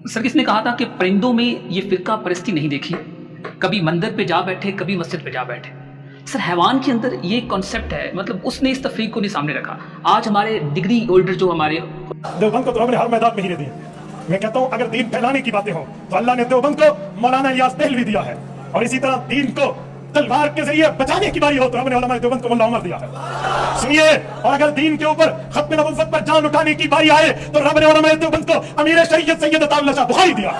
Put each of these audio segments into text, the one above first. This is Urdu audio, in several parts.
سر کس نے کہا تھا کہ پرندوں میں یہ فرقہ پرستی نہیں دیکھی، کبھی مندر پہ جا بیٹھے کبھی مسجد پہ جا بیٹھے۔ سر حیوان کے اندر یہ کانسیپٹ ہے، مطلب اس نے اس تفریق کو نہیں سامنے رکھا۔ آج ہمارے ڈگری ہولڈر جو ہمارے دیوبند کو تو ہم نے ہر میدان میں ہی دیا۔ میں کہتا ہوں اگر دین پھیلانے کی باتیں ہوں تو اللہ نے دیوبند کو مولانا الیاس دہلوی دیا ہے، اور اسی طرح دین کو تلوار کے ذریعے بچانے کی باری ہو تو ہم نے علماء دیوبند کو ملا عمر دیا ہے۔ سنیے، اور اگر دین کے اوپر ختم نبوت پر جان اٹھانے کی باری آئے تو رب نے علماء دیوبند کو امیر شریعت سید عطا اللہ شاہ بخاری دیا،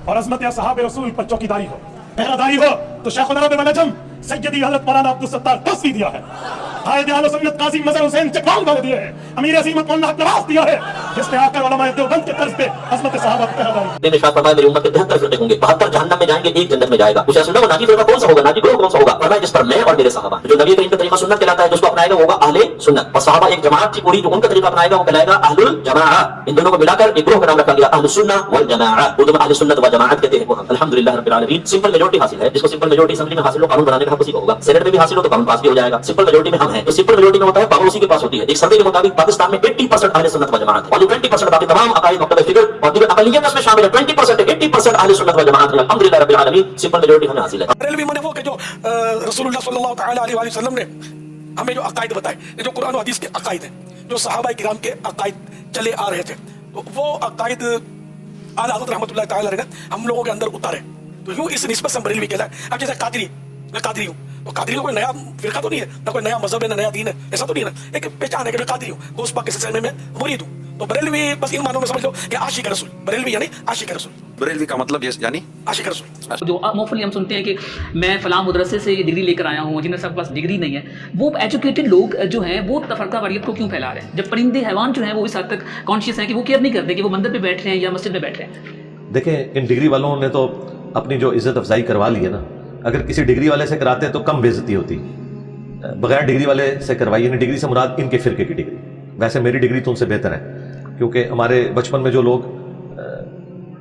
اور عظمت اصحاب رسول پر چوکیداری ہو، پہراداری ہو تو شیخ العرب والعجم سیدی حضرت مولانا عبدالستار تصفی دیا ہے، قائد اہل سنت قاضی مظہر حسین چکوال والے دیا ہے، امیر عظیمت مولانا نواز دیا ہے، جس نے آ کر علماء دیوبند کے طرز پہ عظمت صحابہ کی پہراداری۔ ارشاد فرمایا میری امت کے 73 فرقے ہوں گے، 72 جہنم میں جائیں گے، ایک جنت میں جائے گا۔ پوچھا رسول اللہ ناجی فرقہ کون سا ہوگا، ناجی گروہ کون سا ہوگا؟ فرمایا جس پر میں اور میرے صحابہ، جو نبی کریم کا طریقہ سنت کہلاتا ہے، جس کو اپنائے گا وہ ہوگا اہل سنت، اور صحابہ ایک جماعت تھی پوری، جو ان کا طریقہ اپنائے گا وہ کہلائے گا اہل الجماعہ۔ ان دونوں کو ملا کر ایک گروہ کا نام رکھا گیا اہل السنہ والجماعہ، اردو میں اہل سنت و جماعت کہتے ہیں۔ الحمدللہ رب العالمین، سمپل میجورٹی حاصل ہے، جس کو سمپل میجورٹی اسمبلی میں حاصل ہو قانون بنانے کا حق اسی کو ہوگا، سینٹ میں بھی حاصل ہو تو قانون پاس بھی ہو جائے گا۔ سمپل میجورٹی میں ہم ہیں، تو سمپل میجورٹی میں ہوتا ہے پاور اسی کے پاس ہوتی ہے۔ ایک سروے کے مطابق پاکستان میں 80% اہل سنت و جماعت ہے، اور 20% باقی تمام عقائد مختلف فکر اور دیگر اقلیت اس میں شامل ہے۔ 20% 80% اہل سنت و جماعت ہے، الحمدللہ رب العالمین، سمپل میجورٹی ہمیں حاصل ہے۔ بریلوی میں وہ کہ جو رسول اللہ صلی اللہ تعالی علیہ وآلہ وسلم نے ہمیں جو عقائد بتائے، جو قرآن و حدیث کے عقائد ہیں، جو صحابہ کرام کے عقائد چلے آ رہے تھے، تو وہ عقائد اعلیٰ حضرت رحمۃ اللہ تعالی علیہ نے ہم لوگوں کے اندر اتارے، تو یوں اس نسبت سے ہم بریلوی کہلائے۔ اب جیسے قادری، میں قادری ہوں، تو قادری کوئی نیا فرقہ تو نہیں ہے، نہ کوئی نیا مذہب ہے، نہ نیا دین ہے، ایسا تو نہیں ہے نا، ایک پہچان ہے کہ میں قادری ہوں، غوث پاک کے سلسلے میں مرید ہوں۔ تو بریلوی بس ان معنوں میں سمجھ لو کہ عاشق رسول، بریلوی یعنی عاشق رسول، بریلوی کا مطلب یعنی عاشق رسول۔ جو موفلی ہم سنتے ہیں کہ میں فلاں مدرسے سے یہ ڈگری لے کر آیا ہوں، جنہیں سب کے پاس ڈگری نہیں ہے، وہ ایجوکیٹڈ لوگ جو ہیں وہ تفرقہ واریت کو کیوں پھیلا رہے ہیں، جب پرندے حیوان جو ہیں وہ اس حد تک کانشیس ہیں کہ وہ کیئر نہیں کرتے کہ وہ مندر پہ بیٹھ رہے ہیں یا مسجد میں بیٹھ رہے ہیں۔ دیکھیں، ان ڈگری والوں نے تو اپنی جو عزت افزائی کروا لی ہے نا، اگر کسی ڈگری والے سے کراتے تو کم بے عزتی ہوتی، بغیر ڈگری والے سے کروائی، یعنی ڈگری سے مراد ان کے فرقے کی ڈگری۔ ویسے میری ڈگری تو ان سے بہتر ہے، کیونکہ ہمارے بچپن میں جو لوگ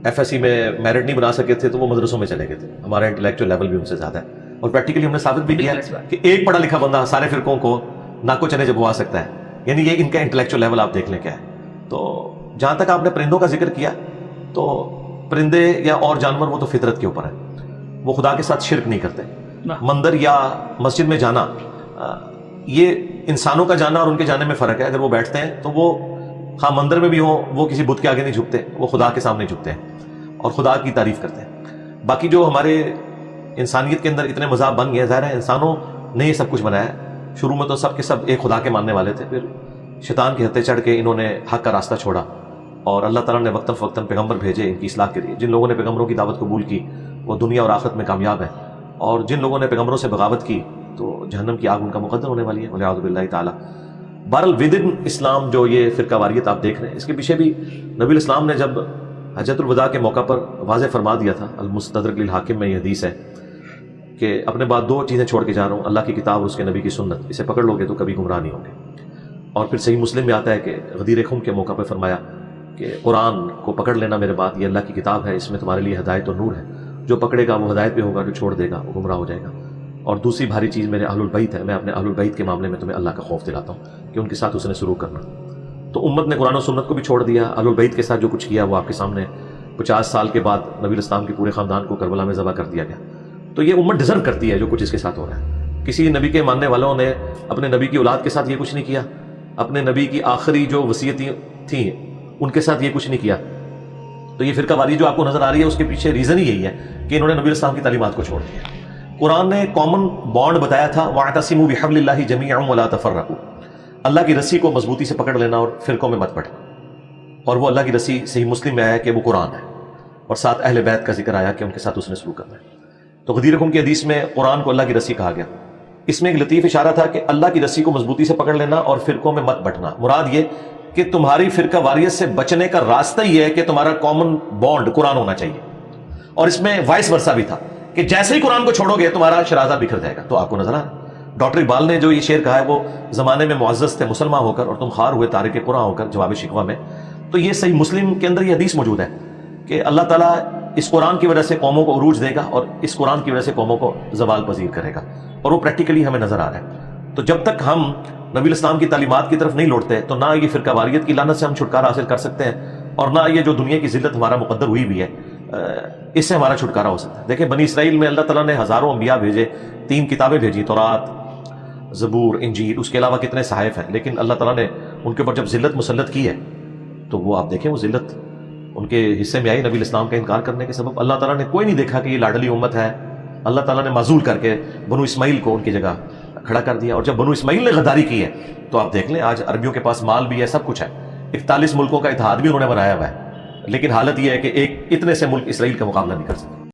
ایف ایس سی میں میرٹ نہیں بنا سکے تھے تو وہ مدرسوں میں چلے گئے تھے، ہمارا انٹلیکچوئل لیول بھی ان سے زیادہ ہے، اور پریکٹیکلی ہم نے ثابت بھی کیا کہ ایک پڑھا لکھا بندہ سارے فرقوں کو ناکو چنے جبوا سکتا ہے، یعنی یہ ان کا انٹلیکچوئل لیول آپ دیکھ لیں کیا ہے۔ تو جہاں تک آپ نے پرندوں کا ذکر کیا، تو پرندے یا اور جانور وہ تو فطرت کے اوپر ہیں، وہ خدا کے ساتھ شرک نہیں کرتے۔ مندر یا مسجد میں جانا، یہ انسانوں کا جانا اور ان کے جانے میں فرق ہے۔ اگر وہ بیٹھتے ہیں تو وہ ہاں مندر میں بھی ہوں، وہ کسی بت کے آگے نہیں جھکتے، وہ خدا کے سامنے جھکتے ہیں اور خدا کی تعریف کرتے ہیں۔ باقی جو ہمارے انسانیت کے اندر اتنے مذاہب بن گئے، ظاہر ہے انسانوں نے یہ سب کچھ بنایا ہے، شروع میں تو سب کے سب ایک خدا کے ماننے والے تھے، پھر شیطان کے ہتھے چڑھ کے انہوں نے حق کا راستہ چھوڑا، اور اللہ تعالیٰ نے وقتاً فوقتاً پیغمبر بھیجے ان کی اصلاح کے لیے۔ جن لوگوں نے پیغمبروں کی دعوت قبول کی وہ دنیا اور آخرت میں کامیاب ہیں، اور جن لوگوں نے پیغمبروں سے بغاوت کی تو جہنم کی آگ ان کا مقدر ہونے والی ہے، والعیاذ باللہ تعالیٰ۔ بہرحال ودن اسلام جو یہ فرقہ واریت آپ دیکھ رہے ہیں، اس کے پیچھے بھی نبی الاسلام نے جب حجۃ الوداع کے موقع پر واضح فرما دیا تھا، المستدرک للحاکم میں یہ حدیث ہے کہ اپنے بعد دو چیزیں چھوڑ کے جا رہا ہوں، اللہ کی کتاب اور اس کے نبی کی سنت، اسے پکڑ لو گے تو کبھی گمراہ نہیں ہوں گے۔ اور پھر صحیح مسلم میں آتا ہے کہ غدیر خم کے موقع پہ فرمایا کہ قرآن کو پکڑ لینا میرے بعد، یہ اللہ کی کتاب ہے، اس میں تمہارے لیے ہدایت اور نور ہے، جو پکڑے گا وہ ہدایت پہ ہوگا، جو چھوڑ دے گا وہ گمراہ ہو جائے گا۔ اور دوسری بھاری چیز میرے اہل البیت ہے، میں اپنے اہل البیت کے معاملے میں تمہیں اللہ کا خوف دلاتا ہوں کہ ان کے ساتھ اس نے سلوک کرنا۔ تو امت نے قرآن و سنت کو بھی چھوڑ دیا، اہل البیت کے ساتھ جو کچھ کیا وہ آپ کے سامنے 50 سال کے بعد نبی الاسلام کے پورے خاندان کو کربلا میں ذبح کر دیا گیا۔ تو یہ امت ڈیزرو کرتی ہے جو کچھ اس کے ساتھ ہو رہا ہے۔ کسی نبی کے ماننے والوں نے اپنے نبی کی اولاد کے ساتھ یہ کچھ نہیں کیا، اپنے نبی کی آخری جو وصیتیں تھیں ان کے ساتھ یہ کچھ نہیں کیا۔ تو یہ فرقہ واریت جو آپ کو نظر آ رہی ہے، اس کے پیچھے ریزن ہی یہی ہے کہ انہوں نے نبی الاسلام کی تعلیمات کو چھوڑ دیا۔ قرآن نے کامن بانڈ بتایا تھا، وَاعْتَصِمُوا بِحَبْلِ اللَّهِ جَمِيعًا وَلَا تَفَرَّقُوا، اللہ کی رسی کو مضبوطی سے پکڑ لینا اور فرقوں میں مت بٹنا۔ اور وہ اللہ کی رسی صحیح مسلم میں آیا کہ وہ قرآن ہے، اور ساتھ اہل بیت کا ذکر آیا کہ ان کے ساتھ اس نے سلوک کرنا ہے۔ تو غدیر خم کی حدیث میں قرآن کو اللہ کی رسی کہا گیا۔ اس میں ایک لطیف اشارہ تھا کہ اللہ کی رسی کو مضبوطی سے پکڑ لینا اور فرقوں میں مت بٹنا، مراد یہ کہ تمہاری فرقہ واریت سے بچنے کا راستہ یہ ہے کہ تمہارا کامن بانڈ قرآن ہونا چاہیے۔ اور اس میں وائس ورسا بھی تھا کہ جیسے ہی قرآن کو چھوڑو گے تمہارا شرازہ بکھر جائے گا۔ تو آپ کو نظر آ رہا ہے ڈاکٹر اقبال نے جو یہ شعر کہا ہے، وہ زمانے میں معزز تھے مسلمان ہو کر اور تم خار ہوئے تارک قرآن ہو کر، جواب شکوہ میں۔ تو یہ صحیح مسلم کے اندر یہ حدیث موجود ہے کہ اللہ تعالیٰ اس قرآن کی وجہ سے قوموں کو عروج دے گا اور اس قرآن کی وجہ سے قوموں کو زوال پذیر کرے گا، اور وہ پریکٹیکلی ہمیں نظر آ رہا ہے۔ تو جب تک ہم نبی الاسلام کی تعلیمات کی طرف نہیں لوٹتے تو نہ یہ فرقہ واریت کی لعنت سے ہم چھٹکارا حاصل کر سکتے ہیں، اور نہ یہ جو دنیا کی ذلت ہمارا مقدر ہوئی بھی ہے اس سے ہمارا چھٹکارا ہو سکتا ہے. دیکھیں بنی اسرائیل میں اللہ تعالیٰ نے ہزاروں انبیاء بھیجے, 3 کتابیں بھیجی, تورات, زبور, انجیل, اس کے علاوہ کتنے صحائف ہیں, لیکن اللہ تعالیٰ نے ان کے اوپر جب ذلت مسلط کی ہے تو وہ آپ دیکھیں وہ ذلت ان کے حصے میں آئی نبی الاسلام کا انکار کرنے کے سبب. اللہ تعالیٰ نے کوئی نہیں دیکھا کہ یہ لاڈلی امت ہے, اللہ تعالیٰ نے معزول کر کے بنو اسماعیل کو ان کی جگہ کھڑا کر دیا. اور جب بنو اسماعیل نے غداری کی ہے تو آپ دیکھ لیں آج عربیوں کے پاس مال بھی ہے, سب کچھ ہے, 41 ملکوں کا اتحاد بھی انہوں نے بنایا ہوا ہے, لیکن حالت یہ ہے کہ ایک اتنے سے ملک اسرائیل کا مقابلہ نہیں کر سکتے.